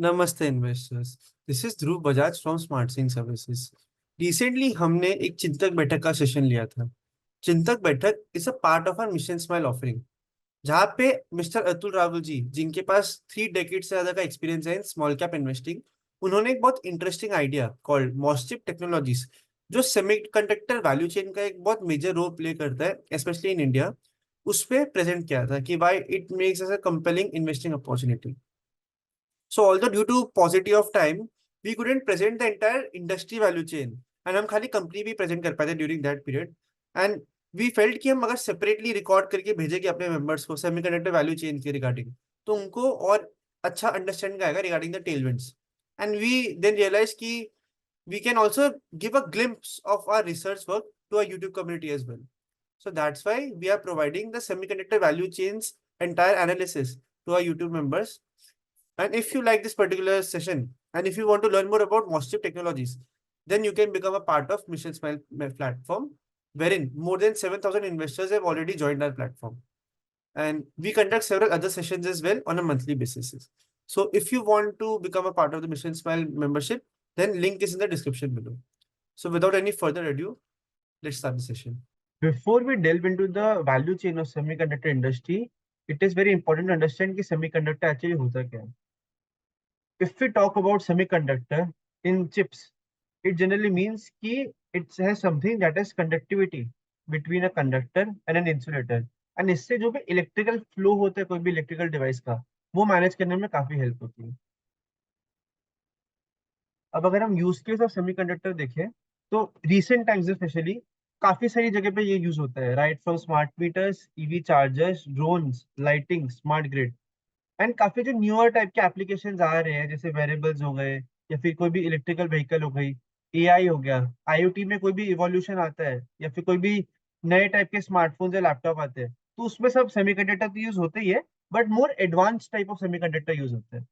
नमस्ते investors. This is Dhruv Bajaj from smart Singh services. Recently हमने एक चिंतक बैठक का सेशन लिया था। Chintak Baithak is a part of our mission smile offering, जहाँ पे मिस्टर अतुल रावल जी, जिनके पास 3 डेकेड से ज्यादा का एक्सपीरियंस है इन स्मॉल कैप इन्वेस्टिंग, उन्होंने एक बहुत इंटरेस्टिंग आइडिया कॉल्ड मॉस्चिप टेक्नोलॉजीज, जो सेमीकंडक्टर वैल्यू चेन का एक बहुत मेजर रोल प्ले करता है स्पेशली इन इंडिया, उस पे प्रेजेंट किया था कि why it makes S a compelling investing opportunity. So although due to paucity of time, we couldn't present the entire industry value chain, and हम खाली company भी प्रेजेंट कर पाए थे during that period. And we felt कि हम अगर separately record करके भेजेंगे अपने मेंबर्स को सेमीकंडक्टर वैल्यू चेन के रिगार्डिंग, तो उनको और अच्छा अंडरस्टैंडिंग आएगा regarding the tailwinds. And we then realise कि we can also give a glimpse of our research work to our YouTube community as well. So that's why we are providing the semiconductor value chains entire analysis to our YouTube members. And if you like this particular session, and if you want to learn more about Mostrip technologies, then you can become a part of Mission Smile platform, wherein more than 7,000 investors have already joined our platform. And we conduct several other sessions as well on a monthly basis. So if you want to become a part of the Mission Smile membership, then link is in the description below. So without any further ado, let's start the session. Before we delve into the value chain of semiconductor industry, it is very important to understand कि semiconductor actually होता क्या है. If we talk about semiconductor in chips, it generally means कि it has something that is conductivity between a conductor and an insulator. And इससे जो भी electrical flow होता है कोई भी electrical device का, वो manage करने में काफी help होती है. अब अगर हम यूज केस ऑफ सेमीकंडक्टर देखें तो रिसेंट टाइम्स स्पेशली काफी सारी जगह पे ये यूज होता है, right from smart meters, EV chargers, drones, lighting, smart grid, and काफी जो न्यूअर टाइप के एप्लीकेशंस आ रहे हैं जैसे वेरेबल्स हो गए या फिर कोई भी इलेक्ट्रिकल व्हीकल हो गई, एआई हो गया, आईओटी में कोई भी इवोल्यूशन आता है या फिर कोई भी नए टाइप के स्मार्टफोन्स या लैपटॉप आते हैं, तो उसमें सब सेमीकंडक्टर तो यूज होते ही है, but more advance type of semiconductor use होते हैं.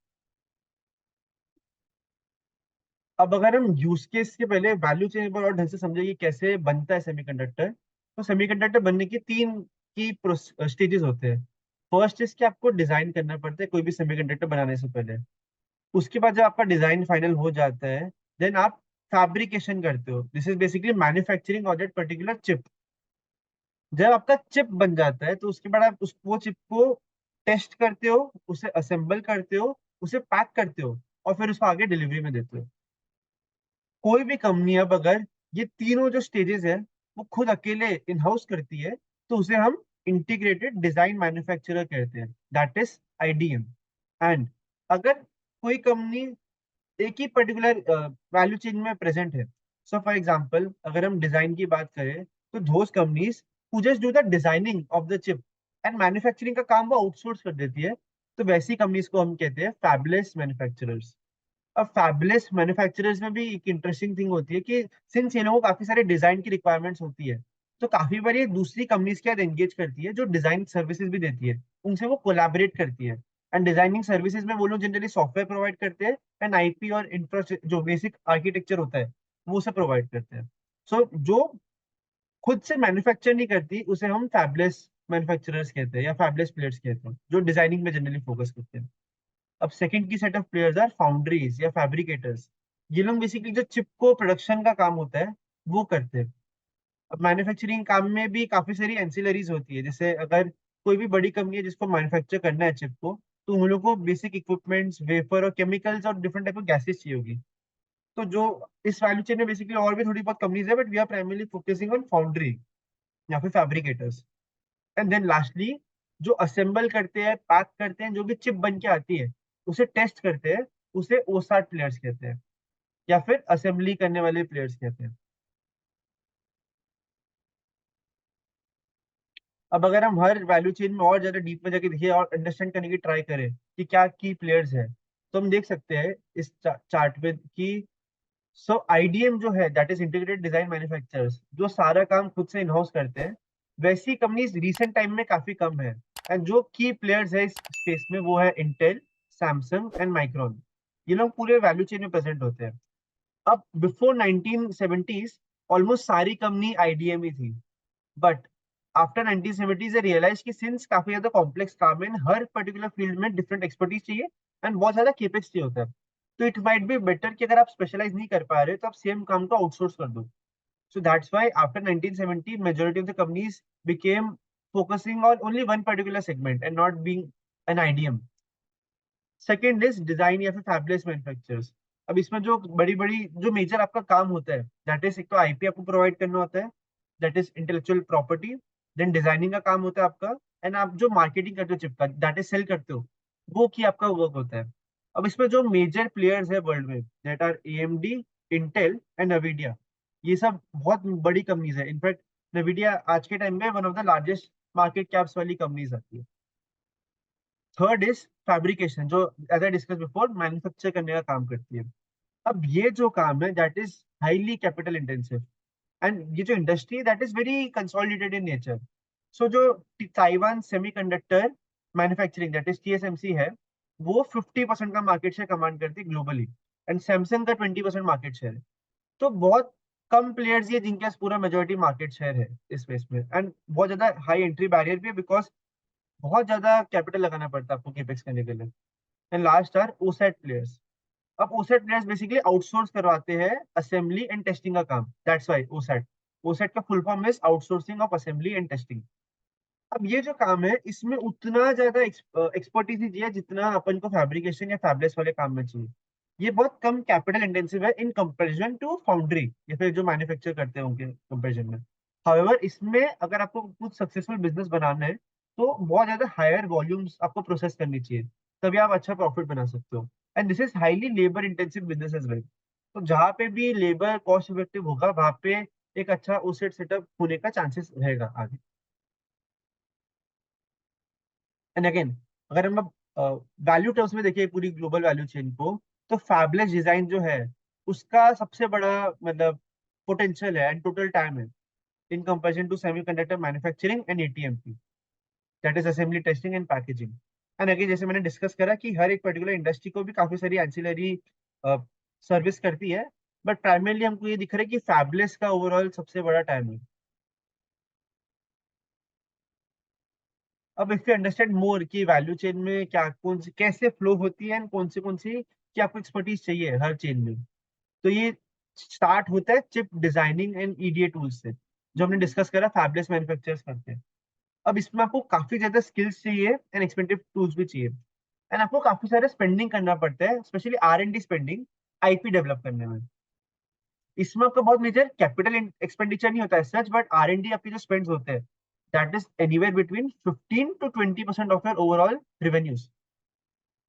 अब अगर हम यूज केस के पहले वैल्यू चेन पर और ढंग से समझे कि कैसे बनता है सेमीकंडक्टर, तो सेमीकंडक्टर बनने की तीन की स्टेजेस होते हैं. फर्स्ट इज कि आपको डिजाइन करना पड़ता है कोई भी सेमीकंडक्टर बनाने से पहले. उसके बाद जब आपका डिजाइन फाइनल हो जाता है, देन आप फैब्रिकेशन करते हो. This is basically manufacturing of that particular chip. जब आपका चिप बन जाता है तो उसके बाद आप उस वो चिप को टेस्ट करते हो, उसे असेंबल करते हो, उसे पैक करते हो और फिर उसको आगे डिलीवरी में देते हो. कोई भी कंपनी अब अगर ये तीनों जो स्टेजेस है वो खुद अकेले इन हाउस करती है, तो उसे हम इंटीग्रेटेड डिजाइन मैन्युफैक्चरर कहते हैं, दैट इज आईडीएम. एंड अगर कोई कंपनी एक ही पर्टिकुलर वैल्यू चेन में प्रेजेंट है, सो फॉर एग्जांपल अगर हम डिजाइन की बात करें तो those companies who just do the designing of the chip and manufacturing का काम वो आउटसोर्स कर देती है, तो वैसी कंपनीज को हम कहते हैं फैबलेस मैन्युफैक्चरर्स. अब फैबुलस मैन्युफैक्चरर्स में भी एक इंटरेस्टिंग थिंग होती है कि सिंस ये लोगों को काफी सारे डिजाइन की रिक्वायरमेंट्स होती है, तो काफी बार ये दूसरी कंपनीज के साथ एंगेज करती है जो डिजाइन सर्विसेज भी देती है, उनसे वो कोलैबोरेट करती है. एंड डिजाइनिंग सर्विसेज में वो लोग जनरली सॉफ्टवेयर प्रोवाइड करते हैं एंड आईपी और इंफ्रा जो बेसिक आर्किटेक्चर होता है वो सब प्रोवाइड करते हैं. सो जो खुद से मैन्युफैक्चर नहीं करती उसे हम फैबलेस मैन्युफैक्चरर्स कहते हैं या फैबलेस प्लेयर्स कहते हैं, जो डिजाइनिंग में जनरली फोकस करते हैं. अब सेकंड की set of players are foundries या फैब्रिकेटर्स. ये लोग बेसिकली जो चिप को प्रोडक्शन का काम होता है वो करते हैं. अब मैन्युफैक्चरिंग काम में भी काफी सारी एंसिलरीज होती है, जैसे अगर कोई भी बड़ी कंपनी है जिसको मैन्युफैक्चर करना है चिप को, तो उन लोगों को बेसिक इक्विपमेंट्स, वेफर और केमिकल्स और डिफरेंट टाइप ऑफ गैसेस चाहिए होगी. तो जो इस वैल्यू चेन में बेसिकली और भी थोड़ी बहुत कंपनीज है, but we are primarily focusing on foundry या फिर फैब्रिकेटर्स. एंड देन लास्टली जो असेंबल करते हैं, पैक करते हैं, जो भी चिप बन के आती है उसे टेस्ट करते हैं, उसे ओसाट प्लेयर्स कहते हैं या फिर असेंबली करने वाले प्लेयर्स कहते हैं. अब अगर हम हर वैल्यू चेन में और ज्यादा डीप में जाके देखिए और अंडरस्टैंड करने की ट्राई करें कि क्या की प्लेयर्स है, तो हम देख सकते हैं इस चार्ट पे कि सो आईडीएम जो है, that is integrated design manufacturers, जो सारा काम खुद से इनहाउस करते हैं, वैसी कंपनीज रिसेंट टाइम में काफी कम है. एंड जो की प्लेयर्स है इस स्पेस में वो है इंटेल, सैमसंग एंड माइक्रॉन. ये लोग पूरे वैल्यू चेन में प्रेजेंट होते हैं. अब बिफोर 1970s ऑलमोस्ट सारी कंपनी आईडीएम ही थी, बट आफ्टर 1970s रियलाइज कि सिंस काफी ज्यादा कॉम्प्लेक्स काम है, हर पर्टिकुलर फील्ड में डिफरेंट एक्सपर्टीज चाहिए, एंड बहुत ज्यादा केपेक्स चाहिए होता है। तो इट माइट बी बेटर कि अगर आप स्पेशलाइज नहीं कर पा रहे तो आप सेम काम को आउटसोर्स कर दो। So that's why after 1970, majority of the companies became focusing on only one particular segment and not being an IDM. Second is design या फिर फैब्लेस मैन्युफैक्चरर्स। अब इसमें जो बड़ी बड़ी जो मेजर आपका काम होता है, दैट इज एक तो आईपी आपको प्रोवाइड करना होता है, that is intellectual property. Then designing का काम होता है आपका, एंड आप जो मार्केटिंग करते हो चिप का, दैट इज सेल करते हो, वो की आपका वर्क होता है। अब इसमें जो मेजर प्लेयर्स है वर्ल्ड में, that are AMD, Intel and Nvidia. ये सब बहुत बड़ी कंपनीज है। इनफैक्ट नवीडिया आज के टाइम में one of the largest market caps वाली कंपनीज आती है। थर्ड इज फैब्रिकेशन, जो as I discuss before manufacture करने का काम करती है। अब ये जो काम है that is highly capital intensive, and ये जो industry that is very consolidated in nature. So जो Taiwan semiconductor manufacturing that is TSMC है, वो 50% का मार्केट शेयर कमांड करती है ग्लोबली, एंड सैमसंग का 20% मार्केट शेयर है। तो बहुत कम प्लेयर्स ये जिनके पास पूरा मेजोरिटी मार्केट शेयर है इस स्पेस में, एंड बहुत ज्यादा हाई एंट्री बैरियर भी है, बिकॉज बहुत ज्यादा कैपिटल लगाना पड़ता है आपको केपेक्स करने के लिए। And last are OSAT players. अब ओसेट प्लेयर्स बेसिकली आउटसोर्स करवाते हैं असेंबली एंड टेस्टिंग का काम, दैट्स वाई ओसेट। ओसेट का full form is outsourcing of assembly and testing. अब ये जो काम है इसमें उतना ज्यादा एक्सपर्टीज नहीं चाहिए जितना अपन को फैब्रिकेशन या फैब्लेस वाले काम में चाहिए। ये बहुत कम कैपिटल इंटेंसिव है इन कंपैरिजन टू फाउंड्री या फिर जो मैन्युफैक्चर करते हैं उनके कंपैरिजन में। हाउएवर इसमें अगर आपको कुछ सक्सेसफुल बिजनेस बनाना है तो बहुत ज्यादा हायर वॉल्यूम्स आपको प्रोसेस करनी चाहिए, तभी आप अच्छा प्रॉफिट बना सकते हो। And this is highly labour intensive business as well. तो जहाँ पे भी लेबर कॉस्ट इफेक्टिव होगा वहां पे एक अच्छा ओसेट सेटअप होने का चांसेस रहेगा आगे। एंड अगेन, अगर हम वैल्यू टर्म्स में देखें पूरी ग्लोबल वैल्यू चेन को, तो फैबलेस डिजाइन जो है उसका सबसे बड़ा मतलब पोटेंशियल है एंड टोटल टाइम है in comparison to semiconductor manufacturing and ATMP, that is assembly testing and packaging. And again जैसे मैंने डिस्कस करा कि हर एक पर्टिकुलर इंडस्ट्री को भी काफी सारी एंसिलरी सर्विस करती है, बट प्राइमरली हमको ये दिख रहा है कि फैबलेस का ओवरऑल सबसे बड़ा टाइम है। अब इफ यू अंडरस्टैंड मोर कि वैल्यू चेन में क्या कौन सी कैसे फ्लो होती है एंड कौन सी क्या आपको एक्सपर्टीज चाहिए हर चेन में, तो ये स्टार्ट होता है chip designing and EDA tools से, जो हमने डिस्कस करा फैबलेस मैन्युफैक्चरर्स करते हैं। अब इसमें आपको काफी ज्यादा स्किल्स चाहिए एंड एक्सपेंसिव टूल्स भी चाहिए, एंड आपको काफी सारा स्पेंडिंग करना पड़ता है, specially R and D spending IP develop करने में। इसमें आपका बहुत मेजर कैपिटल एक्सपेंडिचर नहीं होता है सच, बट आर एंड डी आपके जो स्पेंड्स होते हैं that is anywhere between 15 to 20% of your overall revenues.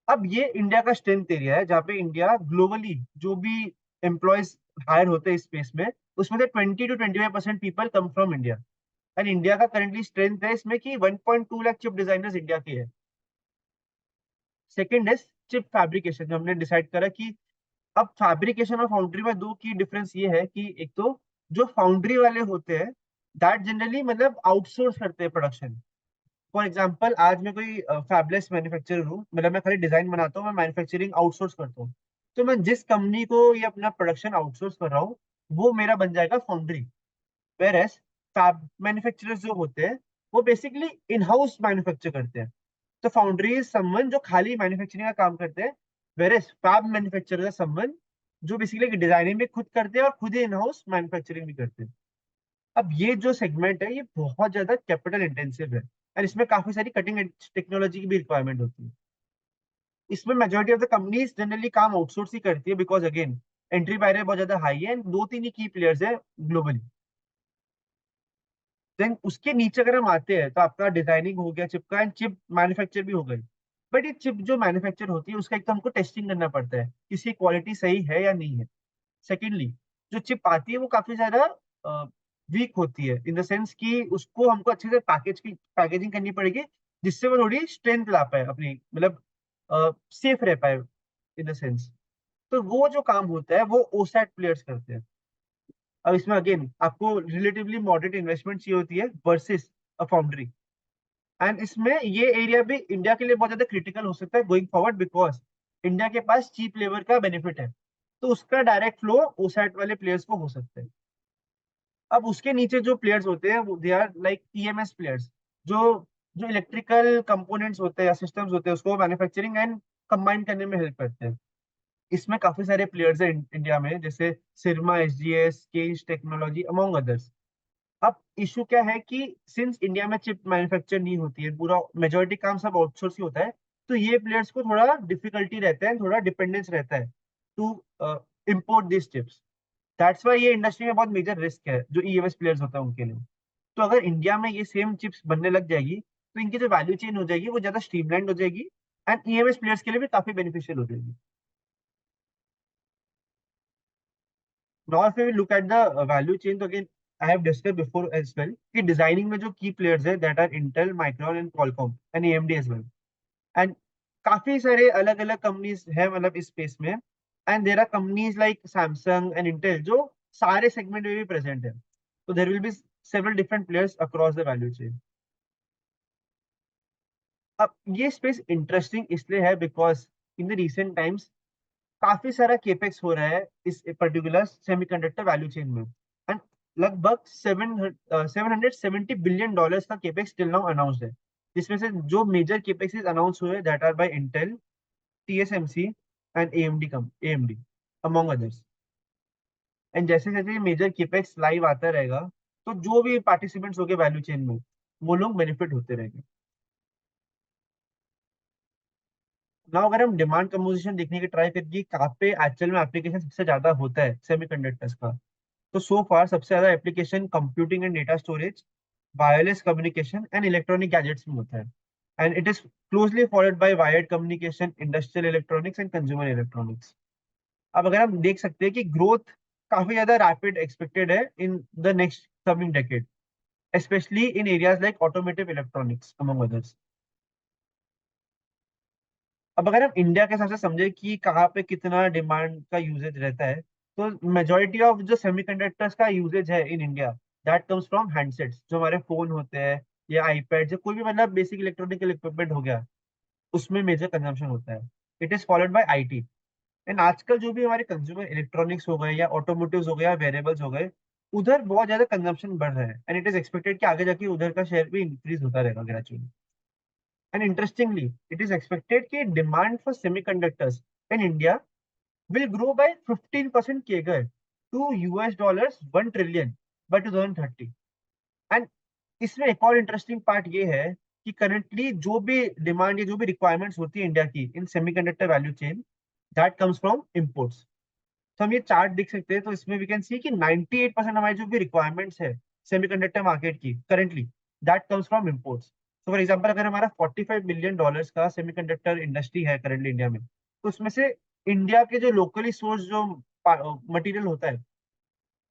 अब ये इंडिया का स्ट्रेंथ एरिया है जहाँ पे इंडिया ग्लोबली जो भी एम्प्लॉयज हायर होते हैं इस स्पेस में, उसमें से 20 to 25% people come from India. And India का करंटली स्ट्रेंथ है इसमें कि 1.2 लाख चिप डिजाइनर्स इंडिया के हैं। सेकेंड इज चिप फैब्रिकेशन, जो हमने डिसाइड करा कि अब फैब्रिकेशन और फाउंड्री में दो की डिफरेंस ये है कि एक तो जो फाउंड्री वाले होते हैं दैट जनरली मतलब आउटसोर्स करते हैं प्रोडक्शन। फॉर एग्जाम्पल आज मैं कोई फैबलेस मैन्युफैक्चरर हूँ, मतलब मैं खाली डिजाइन बनाता हूँ, मैं मैन्युफैक्चरिंग आउटसोर्स करता हूँ, तो मैं जिस कंपनी को ये अपना प्रोडक्शन आउटसोर्स कर रहा हूँ वो मेरा बन जाएगा foundry. Whereas fab manufacturers जो होते हैं वो बेसिकली इन हाउस मैन्युफैक्चर करते हैं। तो फाउंड्री इज समवन जो खाली मैन्युफैक्चरिंग का काम करते हैं, whereas fab manufacturer is someone जो बेसिकली डिजाइनिंग भी खुद करते हैं और खुद ही इन हाउस मैन्युफैक्चरिंग भी करते हैं। अब ये जो सेगमेंट है ये बहुत ज्यादा कैपिटल इंटेंसिव है, और इसमें काफी सारी कटिंग एज टेक्नोलॉजी की भी रिक्वायरमेंट होती है। इसमें majority of the companies generally काम आउटसोर्स ही करती है, बिकॉज अगेन एंट्री बैरियर बहुत ज्यादा हाई है एंड दो तीन ही की प्लेयर्स है ग्लोबली। देन उसके नीचे अगर हम आते हैं तो आपका डिजाइनिंग हो गया चिप का, एंड चिप मैन्युफैक्चर भी हो गई। बट ये चिप जो मैन्युफैक्चर होती है उसका एक तो हमको टेस्टिंग करना पड़ता है कि इसकी क्वालिटी सही है या नहीं है। सेकेंडली जो चिप आती है वो काफी ज्यादा वीक होती है इन द सेंस कि उसको हमको अच्छे से पैकेजिंग करनी पड़ेगी, जिससे वो थोड़ी स्ट्रेंथ ला पाए अपनी, मतलब सेफ रह पाए इन द सेंस। तो वो जो काम होता है वो ओसैट प्लेयर्स करते हैं। अब इसमें अगेन आपको रिलेटिवली मॉडरेट इन्वेस्टमेंट चाहिए होती है वर्सेस अ फाउंड्री। एंड इसमें ये एरिया भी इंडिया के लिए बहुत ज्यादा क्रिटिकल हो सकता है गोइंग फॉरवर्ड, बिकॉज इंडिया के पास चीप लेबर का बेनिफिट है, तो उसका डायरेक्ट फ्लो ओसैट वाले प्लेयर्स को हो सकता है। अब उसके नीचे जो प्लेयर्स होते हैं they are like EMS players, जो जो इलेक्ट्रिकल कंपोनेंट्स होते हैं या सिस्टम्स होते हैं उसको मैन्युफैक्चरिंग एंड कंबाइन करने में हेल्प करते हैं। इसमें काफी सारे प्लेयर्स हैं इंडिया में, जैसे Syrma, SGS, Kaynes technology, among others. अब इशू क्या है कि सिंस इंडिया में चिप मैन्युफैक्चर नहीं होती है, पूरा मेजोरिटी काम सब आउटसोर्स ही होता है, तो ये प्लेयर्स को थोड़ा डिफिकल्टी रहता है, थोड़ा डिपेंडेंस रहता है to import this chips. That's why ये इंडस्ट्री में बहुत मेजर रिस्क है जो ईएमएस प्लेयर्स होता है उनके लिए। तो अगर इंडिया में ये सेम चिप्स बनने लग जाएगी, तो इनकी जो वैल्यू चेन हो जाएगी वो ज्यादा स्ट्रीमलाइंड हो जाएगी, एंड ईएमएस प्लेयर्स के लिए भी काफी बेनिफिशियल हो जाएगी। Now, if we look at the value chain, तो again I have discussed before as well कि डिजाइनिंग में जो की प्लेयर्स है that are Intel, Micron and Qualcomm and AMD as well. And काफी सारे अलग अलग कंपनीज है मतलब इस स्पेस में, and there are companies like Samsung and Intel जो सारे सेगमेंट में भी प्रेजेंट है। तो there will be several different players across the value chain. अब ये स्पेस इंटरेस्टिंग इसलिए है because in the recent times काफी सारा केपेक्स हो रहा है इस पर्टिकुलर सेमीकंडक्टर वैल्यू चेन में। एंड लगभग 770 बिलियन डॉलर्स का केपेक्स टिल नाउ अनाउंस्ड है, जिसमें से जो मेजर केपेक्स अनाउंस हुए that are by Intel, TSMC and AMD among others. And जैसे जैसे ये मेजर केपेक्स लाइव आता रहेगा, तो जो भी पार्टिसिपेंट्स हो गए वैल्यू चेन में, वो लोग बेनिफिट होते रहेंगे। ना अगर हम डिमांड कंपोजिशन देखने की ट्राई करिए कहाँ पे एक्चुअल में एप्लीकेशन सबसे ज्यादा होता है सेमीकंडक्टर्स का, तो सो फार सबसे ज्यादा application computing and data storage, wireless communication and electronic gadgets में होता है। And it is closely followed by wired communication, industrial electronics and consumer electronics. अब अगर हम देख सकते हैं कि ग्रोथ काफी ज्यादा रैपिड एक्सपेक्टेड है in the next coming decade, specially in areas like automotive electronics among others. अब अगर हम इंडिया के हिसाब से समझे कि कहाँ पे कितना डिमांड का यूजेज रहता है, तो मेजोरिटी ऑफ जो सेमीकंडक्टर्स का यूजेज है in India that comes from handsets, जो हमारे फोन होते हैं या आईपैड, जो कोई भी मतलब बेसिक इलेक्ट्रॉनिकल इक्विपमेंट हो गया, उसमें मेजर कंजम्पशन होता है। It is followed by IT. And आजकल जो भी हमारे कंज्यूमर इलेक्ट्रॉनिक्स हो गए या ऑटोमोटिव्स हो गए या वेरेबल्स हो गए, उधर बहुत ज्यादा कंजम्पशन बढ़ रहा है, एंड इट इज एक्सपेक्टेड कि आगे जाके उधर का शेयर भी इंक्रीज होता रहेगा gradually. And interestingly it is expected कि demand for semiconductors in India will grow by 15% CAGR to $1 trillion by 2030। And इसमें एक और इंटरेस्टिंग पार्ट ये है कि करंटली जो भी डिमांड या जो भी रिक्वायरमेंट्स होती है इंडिया की in semiconductor value chain, that comes from imports. तो हम ये चार्ट देख सकते हैं, तो इसमें वी कैन सी कि 98% हमारी जो भी रिक्वायरमेंट्स है सेमीकंडक्टर मार्केट की currently, that comes from imports. तो फॉर एग्जांपल अगर हमारा $45 बिलियन का सेमीकंडक्टर इंडस्ट्री है करंटली इंडिया में, तो उसमें से इंडिया के जो लोकली सोर्स जो मटेरियल होता है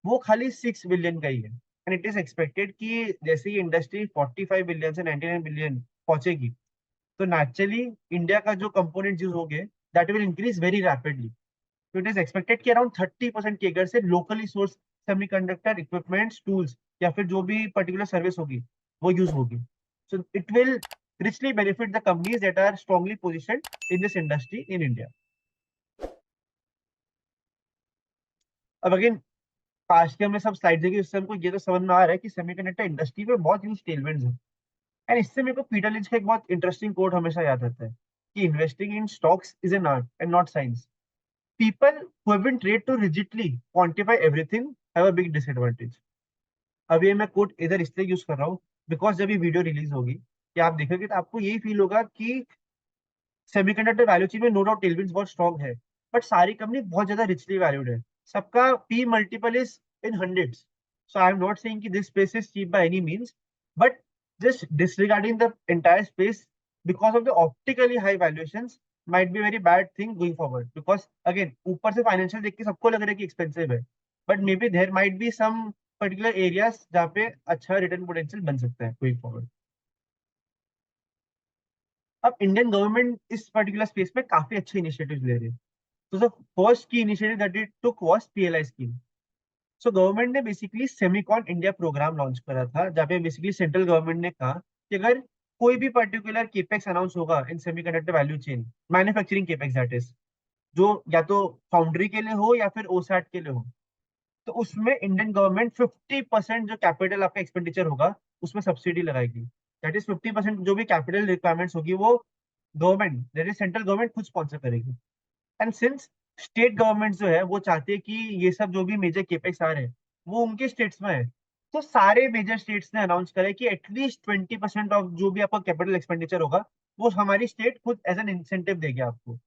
वो खाली 6 बिलियन का ही है। एंड इट इज एक्सपेक्टेड कि जैसे ही इंडस्ट्री 45 बिलियन से 99 बिलियन पहुंचेगी, तो नेचुरली इंडिया का जो कंपोनेंट यूज होंगे that will increase very rapidly. तो इट इज एक्सपेक्टेड कि अराउंड 30% केगर से locally source semiconductor equipments, tools या फिर जो भी पर्टिकुलर सर्विस होगी वो यूज होगी। So it will richly benefit the companies that are strongly positioned in this industry in India. अब अगेन पास्ट के हमने सब स्लाइड देखी, उससे हमको ये तो समझ में आ रहा है कि सेमीकंडक्टर इंडस्ट्री में बहुत ह्यूज टेलविंड्स है। एंड इससे मेरे को पीटर लिंच का एक बहुत इंटरेस्टिंग कोट हमेशा याद आता है कि investing in stocks is an art and not science. People who have been trained to rigidly quantify everything have a big disadvantage। अब ये मैं कोट इधर इसलिए यूज कर रहा हूँ बिकॉज जब ये वीडियो रिलीज होगी कि आप देखोगे तो आपको यही फील होगा कि सेमीकंडक्टर वैल्यू चेन में नो डाउट टेलविंड्स बहुत स्ट्रॉन्ग है, बट सारी कंपनी बहुत ज्यादा रिचली वैल्यूड है। सबका P multiple is in hundreds. So I am not saying कि this space is cheap by any means, but just disregarding the entire space because of the optically high valuations might be very bad thing going forward, because again ऊपर से financial देख के सबको लग रहा है कि एक्सपेंसिव है, but may be there might be some particular areas जहाँ पे अच्छा रिटर्न पोटेंशियल बन सकता है गोइंग फॉरवर्ड। अब इंडियन गवर्नमेंट इस पर्टिकुलर स्पेस में काफी अच्छे इनिशिएटिव ले रही है। तो the first key initiative that it took was PLI scheme. So government ने basically Semicon India programme launch करा था, जहाँ पे बेसिकली सेंट्रल गवर्नमेंट ने कहा कि अगर कोई भी पर्टिकुलर केपेक्स अनाउंस होगा in semiconductor value chain, manufacturing capex that is, जो या तो फाउंड्री के लिए हो या फिर ओसैट के लिए हो, तो उसमें इंडियन गवर्नमेंट 50% जो कैपिटल आपका एक्सपेंडिचर होगा उसमें सब्सिडी लगाएगी। दैट इज 50% जो भी कैपिटल रिक्वायरमेंट्स होगी वो government, that is central government खुद स्पॉन्सर करेगी। एंड सिंस स्टेट गवर्नमेंट जो है वो चाहते हैं कि ये सब जो भी मेजर केपेक्स आ रहे हैं वो उनके स्टेट्स में है, तो सारे मेजर स्टेट्स ने अनाउंस करा है कि एटलीस्ट 20% ऑफ जो भी आपका कैपिटल एक्सपेंडिचर होगा वो हमारी स्टेट खुद एज एन इंसेंटिव देगी आपको।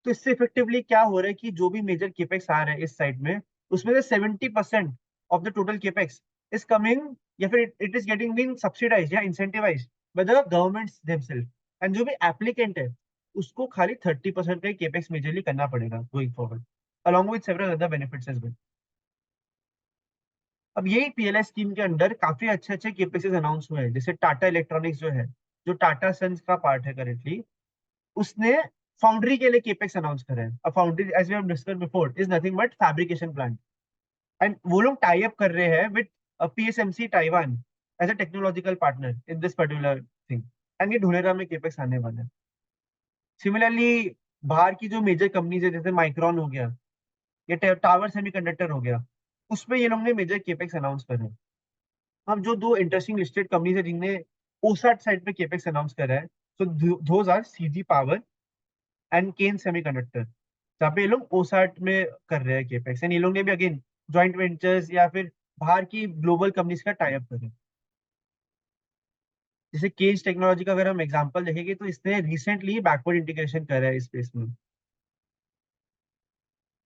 तो इससे इफेक्टिवली क्या हो रहा है कि जो भी मेजर केपेक्स आ रहे हैं इस साइड में, उसमें से 70% of the total capex is coming, या फिर it is getting been subsidise या incentivise by the governments themselves. And जो भी एप्लीकेंट है उसको खाली 30% का केपेक्स मेजरली करना पड़ेगा going forward, along with several other benefits as well. अब यही पीएलआई स्कीम के अंडर काफी अच्छे अच्छे केपेक्सेस अनाउंस हुए हैं, जैसे टाटा इलेक्ट्रॉनिक्स जो है, जो टाटा सन्स का पार्ट है करेंटली, उसने फाउंड्री के लिए केपेक्स अनाउंस करा है। अब foundry as we have discussed before is nothing but fabrication plant, and वो लोग टाई अप कर रहे हैं with PSMC Taiwan as a technological partner in this particular thing. And ये धुलेरा में केपेक्स आने वाले हैं। सिमिलरली बाहर की जो मेजर कंपनीज है जैसे माइक्रॉन हो गया या टावर सेमीकंडक्टर हो गया, उसमें ये लोग ने मेजर केपेक्स अनाउंस करे हैं। अब जो दो इंटरेस्टिंग लिस्टेड कंपनीज है जिनने ओसाट साइड पे केपेक्स अनाउंस करा है, so those are CG Power and Kaynes semiconductor, जहाँ पे ये लोग ओसाट में कर रहे हैं केपेक्स। एंड ये लोग ने भी अगेन जॉइंट वेंचर्स या फिर बाहर की ग्लोबल कंपनीज का टाई अप करे। जैसे केज टेक्नोलॉजी का अगर हम एग्जांपल देखेंगे तो इसने रिसेंटली बैकवर्ड इंटीग्रेशन करा है इस स्पेस में।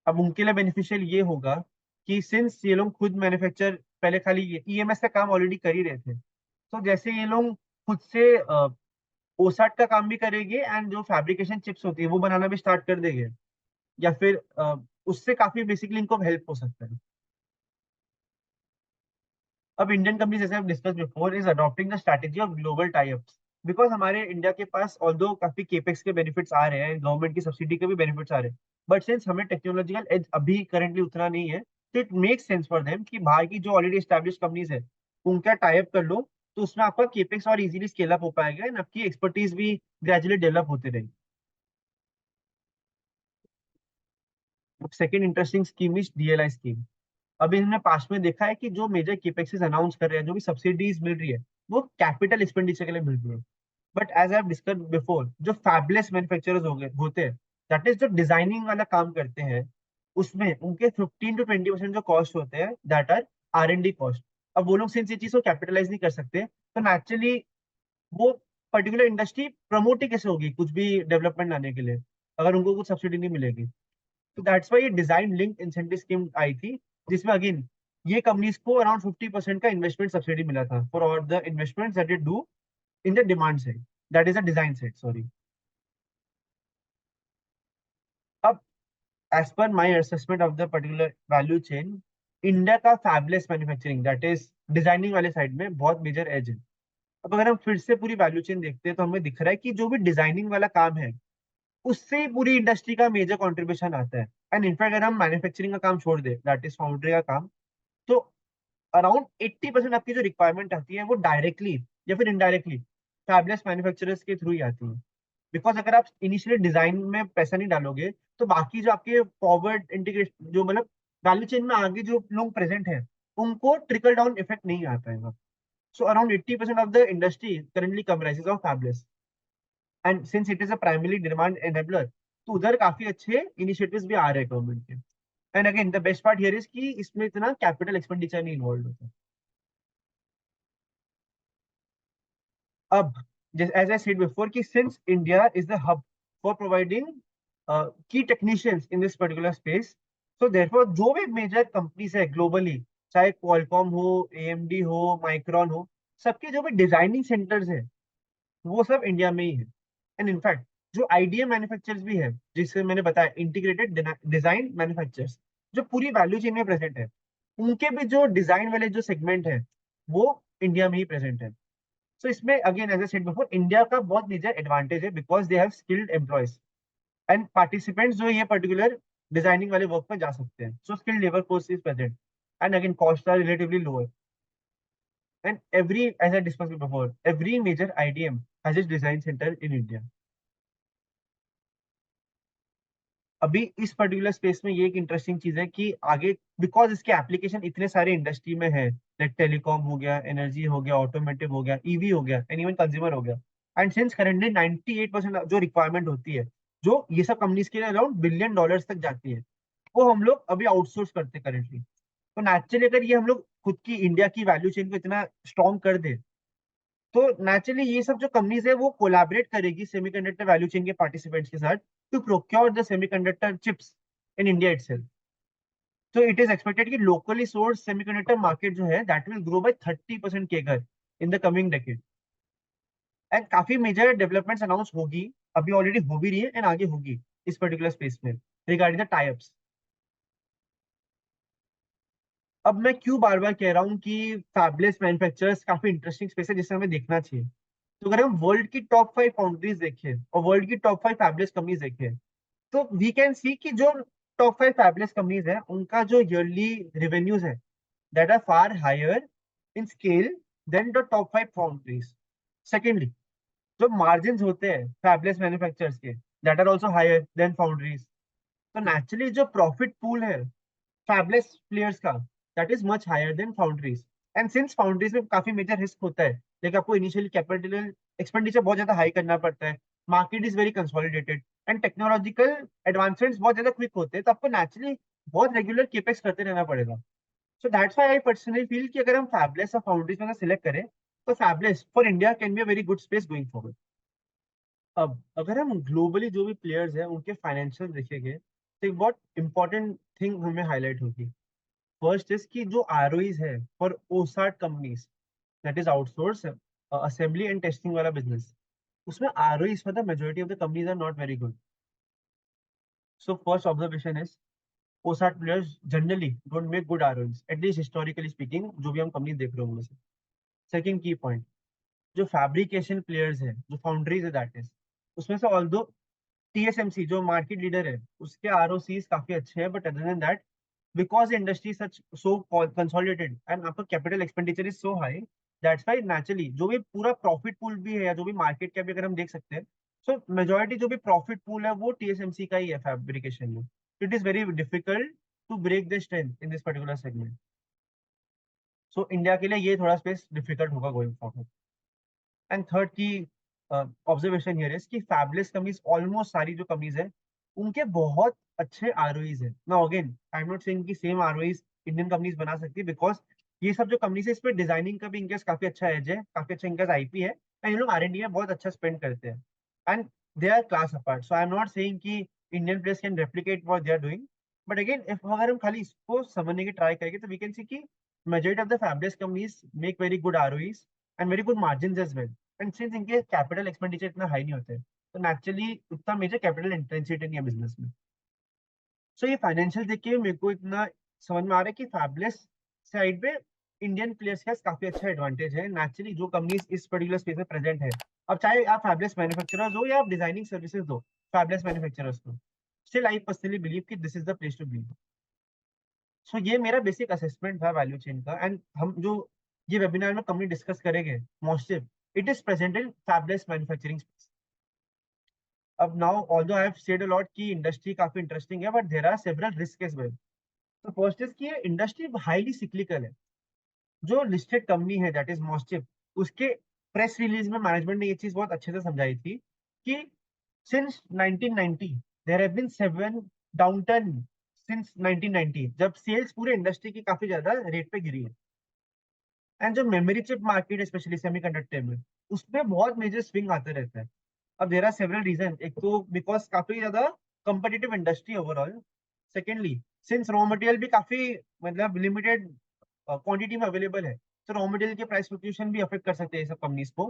अब उनके लिए बेनिफिशियल ये होगा कि सिंस ये लोग खुद मैन्युफैक्चर, पहले खाली ईएमएस का काम ऑलरेडी कर ही रहे थे, तो जैसे ये लोग खुद से ओसाट का काम भी करेंगे एंड जो फैब्रिकेशन चिप्स होती है वो बनाना भी स्टार्ट कर देंगे, या फिर उससे काफी बेसिकली इनको हेल्प हो सकता है। अब इंडियन कंपनी जैसे discuss before is adopting the strategy of global tie ups, because हमारे इंडिया के पास ऑल्दो काफी केपेक्स के बेनिफिट्स आ रहे हैं, गवर्नमेंट की सब्सिडी के भी बेनिफिट्स आ रहे हैं, बट सिंस हमें टेक्नोलॉजिकल एज अभी करंटली उतना नहीं है, तो it make sense for them कि बाहर की जो ऑलरेडी एस्टेब्लिश कंपनीज है उनका टाई अप कर लो, तो उसमें आपका केपेक्स और इजीली स्केल अप हो पाएगा एंड आपकी एक्सपर्टीज भी ग्रेजुअली डेवलप होते रहेगी। Second interesting scheme is DLI scheme. अभी हमने पास्ट में देखा है कि जो मेजर केपेक्सेस अनाउंस कर रहे हैं, जो भी सब्सिडीज मिल रही है, वो कैपिटल एक्सपेंडिचर के लिए मिल रही है। But as I discuss before, जो फैबलेस मैन्युफैक्चरर्स हो गए होते हैं, दैट इज जो डिजाइनिंग वाला काम करते हैं, उसमें उनके 15 to 20% जो कॉस्ट होते हैं दैट आर R&D कॉस्ट। अब वो लोग सिंस ये चीज को कैपिटलाइज नहीं कर सकते, तो नेचुरली वो पर्टिकुलर इंडस्ट्री प्रमोट ही कैसे होगी कुछ भी डेवलपमेंट लाने के लिए, अगर उनको कुछ सब्सिडी नहीं मिलेगी। तो दैट्स वाई ये डिजाइन लिंक इंसेंटिव स्कीम आई थी, जिसमें अगेन ये कंपनीज को अराउंड 50% का इन्वेस्टमेंट सब्सिडी मिला था for all the investment that it do in the demand side, that is a design side sorry. अब as per my assessment of the particular value chain, India का fabless manufacturing that is designing वाले side में बहुत major as है। अब अगर हम फिर से पूरी वैल्यू चेन देखते हैं तो हमें दिख रहा है कि जो भी डिजाइनिंग वाला काम है उससे ही पूरी इंडस्ट्री का मेजर कंट्रीब्यूशन आता है। एंड इनफैक्ट अगर हम मैन्युफैक्चरिंग का काम छोड़ दे, दैट इज फाउंड्री का काम, तो अराउंड 80% आपकी जो रिक्वायरमेंट आती है वो डायरेक्टली या फिर इनडायरेक्टली फैबलेस मैन्युफैक्चरर्स के थ्रू ही आती है। बिकॉज अगर आप इनिशियली डिजाइन में पैसा नहीं डालोगे तो बाकी जो आपके फॉरवर्ड इंटीग्रेशन जो मतलब वैल्यू चेन में आगे जो लोग प्रेजेंट है उनको ट्रिकल डाउन इफेक्ट नहीं आ पाएगा। So around 80% of the industry currently कम्प्राइजेस of fabulous, and since it is a primary demand enabler, तो उधर काफी अच्छे इनिशिएटिव्स भी आ रहे हैं गवर्नमेंट के। And again the best part here is कि इसमें इतना कैपिटल एक्सपेंडिचर नहीं इन्वॉल्व होता। अब as I said before कि since India is the hub for providing key technicians in this particular space, so therefore जो भी मेजर कंपनीज है ग्लोबली, चाहे क्वालकॉम हो, AMD हो, माइक्रॉन हो, सबके जो भी डिजाइनिंग सेंटर्स है वो सब इंडिया में ही है। एंड इनफैक्ट जो आईडीएम मैन्युफैक्चरर्स भी है, जिससे मैंने बताया इंटीग्रेटेड डिजाइन मैन्युफैक्चरर्स, जो पूरी वैल्यू चेन में प्रेजेंट है, उनके भी जो डिजाइन वाले जो सेगमेंट है वो इंडिया में ही प्रेजेंट है। सो इसमें again as I said before, India का बहुत मेजर एडवांटेज है because they have skilled employees and participants जो ये पर्टिकुलर डिजाइनिंग वाले वर्क में जा सकते हैं। So skilled labour force is present and again cost are relatively lower, and every as I discuss before every major IDM has its design centre in India. अभी इस particular space में ये एक इंटरेस्टिंग चीज है कि आगे बिकॉज इसके एप्लीकेशन इतने सारे इंडस्ट्री में है, लाइक टेलीकॉम हो गया, एनर्जी हो गया, ऑटोमेटिव हो गया, ईवी हो गया एंड इवन कंज्यूमर हो गया, एंड सिंस करेंटली 98% जो रिक्वायरमेंट होती है, जो ये सब कंपनीज के लिए अराउंड $1 बिलियन तक जाती है, वो हम लोग अभी आउटसोर्स करते हैं करेंटली। तो नेचुरली अगर ये हम लोग खुद की इंडिया की वैल्यू चेन को इतना स्ट्रॉन्ग कर दे, तो नेचुरली ये सब जो कंपनीज है वो कोलैबोरेट करेगी सेमीकंडक्टर वैल्यू चेन के पार्टिसिपेंट्स के साथ to procure the semiconductor chips in India itself. तो इट इज एक्सपेक्टेड कि लोकली सोर्स सेमीकंडक्टर मार्केट जो है that will grow by 30% CAGR in the coming decade. And काफी मेजर डेवलपमेंट्स अनाउंस होगी, अभी ऑलरेडी हो भी रही है एंड आगे होगी इस पर्टिकुलर स्पेस में रिगार्डिंग द टाइप्स। अब मैं क्यों बार बार कह रहा हूँ कि फैबलेस मैन्युफैक्चरर्स काफी इंटरेस्टिंग स्पेस है जिसे हमें देखना चाहिए। तो अगर हम वर्ल्ड की टॉप 5 फाउंड्रीज देखें और वर्ल्ड की टॉप 5 फैबलेस कंपनीज देखें, तो वी कैन सी कि जो टॉप 5 फैबलेस कंपनीज है उनका जो ईयरली रेवेन्यूज है that are far higher in scale than the top 5 foundries. Secondly, जो मार्जिन होते हैं फैबलेस मैन्युफैक्चरर्स के that are also higher than foundries. तो नेचुरली जो प्रॉफिट पूल है फैबलेस प्लेयर्स का that is much higher than foundries. And since foundries में काफी मेजर रिस्क होता है, लेकिन आपको इनिशियली कैपिटल एक्सपेंडिचर बहुत ज्यादा हाई करना पड़ता है, market is very consolidated and technological advancements बहुत ज्यादा क्विक होते हैं, तो आपको नेचुरली बहुत रेगुलर केपेक्स करते रहना पड़ेगा। So that's why I personally feel कि अगर हम फैबलेस और फाउंड्रीज में सिलेक्ट करें, तो fabulous for India can be a very good space going forward. अब अगर हम ग्लोबली जो भी प्लेयर्स हैं उनके फाइनेंशियल देखेंगे, तो एक बहुत इंपॉर्टेंट थिंग हमें हाईलाइट होगी। फर्स्ट इज कि जो आरओईज है for OSAT companies that is outsource assembly and testing वाला बिजनेस, उसमें ROEs for the majority of the companies are not very good. So first observation is OSAT players generally don't make good ROEs, at least historically speaking जो भी हम company देख रहे होंगे। Second की point, जो फैब्रिकेशन प्लेयर्स है, जो फाउंड्रीज है दैट इज, उसमें से ऑल्दो टीएसएमसी जो मार्केट लीडर है उसके आरओसीज काफी अच्छे हैं, but other than that because industry such so consolidated and आपका capital expenditure is so high, that's why naturally जो भी पूरा प्रॉफिट पूल भी है या जो भी मार्केट का भी अगर हम देख सकते हैं, सो मेजोरिटी जो भी प्रॉफिट पूल है वो टीएसएमसी का ही है फैब्रिकेशन में। It is very difficult to break the strength in this particular segment. So India के लिए ये थोड़ा स्पेस डिफिकल्ट होगा going forward. And third key observation here is कि फैबलेस कंपनीज ऑलमोस्ट सारी जो कंपनीज है उनके बहुत अच्छे आरओईज है। Now again I am not saying कि सेम आरओईज इंडियन कंपनीज बना सकती है, बिकॉज ये सब जो कंपनीज है इस पर डिजाइनिंग का भी इनके काफी अच्छा एज है, काफी अच्छा इनका आईपी है, एंड ये लोग आर&डी में बहुत अच्छा स्पेंड करते हैं and they are class apart. So I am not saying कि Indian players can replicate what they are doing, but again if अगर हम खाली इसको समझने की ट्राई करेंगे तो वी कैन सी कि majority of the fabless companies make very good ROEs and very good margins as well. And since इनके कैपिटल एक्सपेंडिचर इतना हाई नहीं होते, तो नेचुरली उतना मेजर कैपिटल इंटेंसिटी नहीं है बिजनेस में। सो ये फाइनेंशियल देख के मेरे को इतना समझ में आ रहा है कि फैबलेस साइड पे इंडियन प्लेयर्स का काफी अच्छा एडवांटेज है। नेचुरली जो कंपनीज इस पर्टिकुलर स्पेस में प्रेजेंट है, अब चाहे आप फैबलेस मैन्युफैक्चरर्स हो या आप डिजाइनिंग सर्विसेज दो फैबलेस मैन्युफैक्चरर्स को, स्टिल आई पर्सनली बिलीव कि this is the place to be. So ये मेरा बेसिक असेसमेंट था वैल्यू चेन का, एंड हम जो ये वेबिनार में कंपनी डिस्कस करेंगे MosChip, it is present in fabless manufacturing space. अब now although I have said a lot की इंडस्ट्री काफी इंटरेस्टिंग है, but there are several risk as well. तो फर्स्ट इज कि इंडस्ट्री हाईली सिक्लिकल है। जो listed company है that is मोस्टिव, उसके प्रेस रिलीज में मैनेजमेंट ने ये चीज बहुत अच्छे से समझाई थी कि since 1990 there have been 7 downturn since 1990, जब सेल्स पूरे इंडस्ट्री की काफी ज्यादा रेट पे गिरी है। एंड जो मेमोरी चिप मार्केट है स्पेशली सेमीकंडक्टर में, उसमें बहुत मेजर स्विंग आते रहता है। अब देयर आर सेवरल रीजन, एक तो बिकॉज काफी ज्यादा competitive industry overall. Secondly, since raw material भी काफी मतलब लिमिटेड क्वांटिटी में अवेलेबल है, तो रॉ मटेरियल के प्राइस फ्लक्चुएशन भी अफेक्ट कर सकते हैं सब कंपनीज को।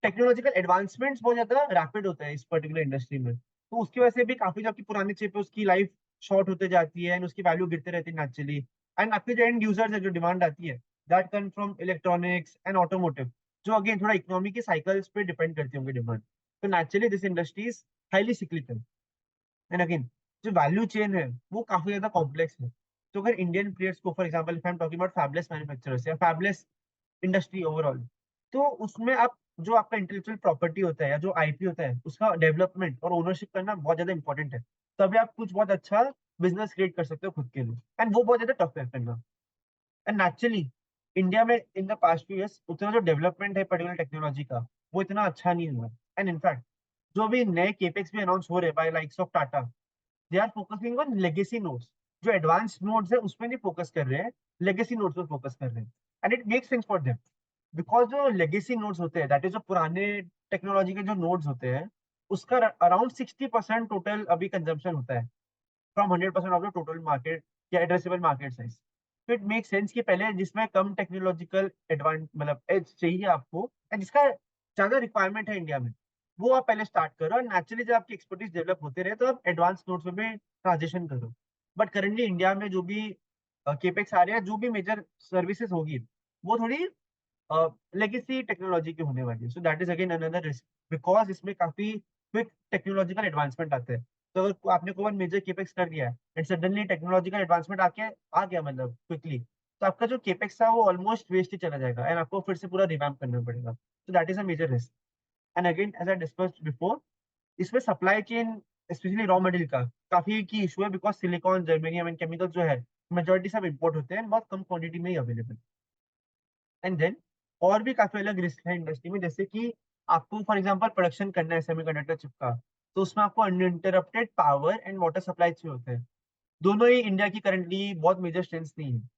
टेक्नोलॉजिकल एडवांसमेंट्स बहुत ज्यादा रैपिड होता है इस पर्टिकुलर इंडस्ट्री में, तो उसकी वजह से भी काफी जो आपकी पुरानी चिप है उसकी लाइफ शॉर्ट होते जाती है एंड उसकी वैल्यू गिरते रहती है नेचुरली। एंड आपके जो एंड यूजर्स है, जो डिमांड आती है, that come from electronics and automotive, जो अगेन थोड़ा इकोनॉमी के साइकिल्स पे डिपेंड करती होंगी डिमांड। तो naturally this industry is highly cyclical. And again जो वैल्यू चेन है वो काफी ज्यादा कॉम्प्लेक्स है। तो अगर इंडियन प्लेयर्स को, for example if I am talking about fabulous manufacturers या फैबलेस इंडस्ट्री ओवरऑल, तो उसमें आप जो आपका इंटेलेक्चुअल प्रॉपर्टी होता है या जो आईपी होता है उसका डेवलपमेंट और ओनरशिप करना बहुत ज्यादा इंपॉर्टेंट है। तभी आप कुछ बहुत अच्छा बिजनेस क्रिएट कर सकते हो खुद के लिए, एंड वो बहुत ज्यादा टफ है करना। एंड नेचुरली इंडिया में in the past few years उतना जो डेवलपमेंट है पर्टिकुलर टेक्नोलॉजी का, वो इतना अच्छा नहीं हुआ। एंड इनफैक्ट जो भी नए केपेक्स भी अनाउंस हो रहे by likes of Tata, they are focusing on legacy nodes. जो एडवांस नोड्स है उसमें नहीं फोकस कर रहे हैं, लेगेसी नोड्स पे फोकस कर रहे हैं। And it makes sense for them, because जो लेगेसी नोड्स होते हैं, दैट इज जो पुराने टेक्नोलॉजी के जो नोड्स होते हैं, उसका अराउंड 60% टोटल अभी कंजम्पशन होता है from 100% of the total market या एड्रेसेबल मार्केट साइज। तो इट मेक सेंस कि पहले जिसमें कम टेक्नोलॉजिकल एडवांस मतलब एज चाहिए आपको, एंड जिसका ज्यादा रिक्वायरमेंट है इंडिया में, वो आप पहले स्टार्ट करो, और नेचुरली जब आपकी एक्सपर्टीज डेवलप होते रहे तो आप एडवांस नोड्स में ट्रांजिशन करो। बट करेंटली इंडिया में जो भी केपेक्स आ रहे हैं, जो भी मेजर सर्विसेज होगी, वो थोड़ी लेगेसी टेक्नोलॉजी की होने वाली है। So that is again another risk, because इसमें काफी क्विक टेक्नोलॉजिकल एडवांसमेंट आते हैं। तो अगर आपने कोई मेजर केपेक्स कर दिया है एंड सडनली टेक्नोलॉजिकल एडवांसमेंट आके आ गया मतलब क्विकली, तो आपका जो केपेक्स था वो ऑलमोस्ट वेस्ट ही चला जाएगा, एंड आपको फिर से पूरा रिवैम्प करना पड़ेगा। तो that is a major risk. And again as I discussed before, इसमें supply chain specially raw material का काफी की इशू है, because silicon, germanium and chemical जो है मेजोरिटी सब इम्पोर्ट होते हैं, बहुत कम क्वांटिटी में ही अवेलेबल। एंड देन और भी काफी अलग रिस्क है इंडस्ट्री में, जैसे कि आपको फॉर एग्जांपल प्रोडक्शन करना है सेमीकंडक्टर चिप का, तो उसमें आपको uninterrupted power and water supply चाहिए होते हैं। दोनों ही इंडिया की करंटली बहुत मेजर स्ट्रेंथ नहीं है।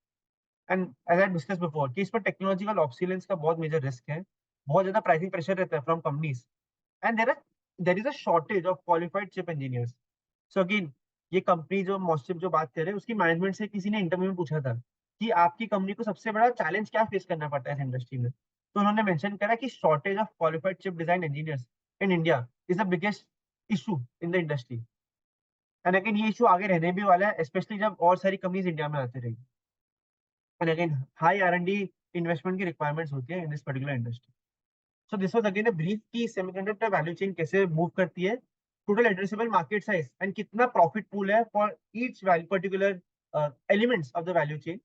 And as I discuss before कि इस पर टेक्नोलॉजिकल ऑब्सोलेंस का बहुत मेजर रिस्क है, बहुत ज्यादा प्राइसिंग प्रेशर रहता है from companies, and there is a shortage of qualified chip engineers. So again, ये कंपनी जो मॉस्टिप जो बात कर रहे हैं, उसकी मैनेजमेंट से किसी ने इंटरव्यू में पूछा था कि आपकी कंपनी को सबसे बड़ा चैलेंज क्या फेस करना पड़ता है इस इंडस्ट्री में, तो उन्होंने मेंशन करा कि shortage of qualified chip design engineers in India is the biggest issue in the industry. And again ये इशू आगे रहने भी वाला है, स्पेशली जब और सारी कंपनीज इंडिया में आती रहेगी। And again high R&D investment की रिक्वायरमेंट्स होती है इन this particular industry. So this was again a brief की सेमीकंडक्टर वैल्यू चेन कैसे मूव करती है, total addressable market size and कितना प्रॉफिट पूल है for each value particular elements of the value chain,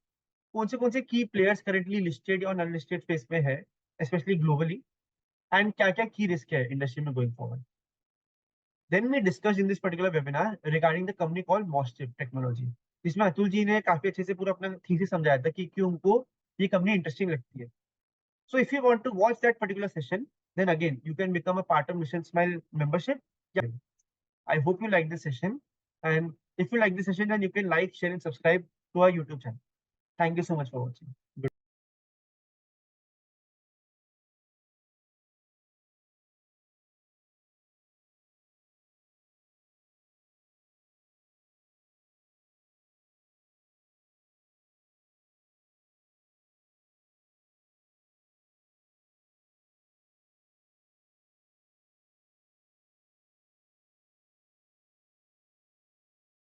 कौन से की प्लेयर्स करेंटली लिस्टेड और नॉन लिस्टेड स्पेस में है, स्पेशली ग्लोबली, एंड क्या क्या की रिस्क है इंडस्ट्री में going forward. Then we discuss in this particular webinar regarding the company called MosChip technology, जिसमें अतुल जी ने काफी अच्छे से पूरा अपना थीसिस समझाया था कि क्यों उनको ये कंपनी इंटरेस्टिंग लगती है। So if you want to watch that particular session, then again you can become a part of Mission Smile membership. Yeah. I hope you like this session. And if you like this session, then you can like, share, and subscribe to our YouTube channel. Thank you so much for watching. Good.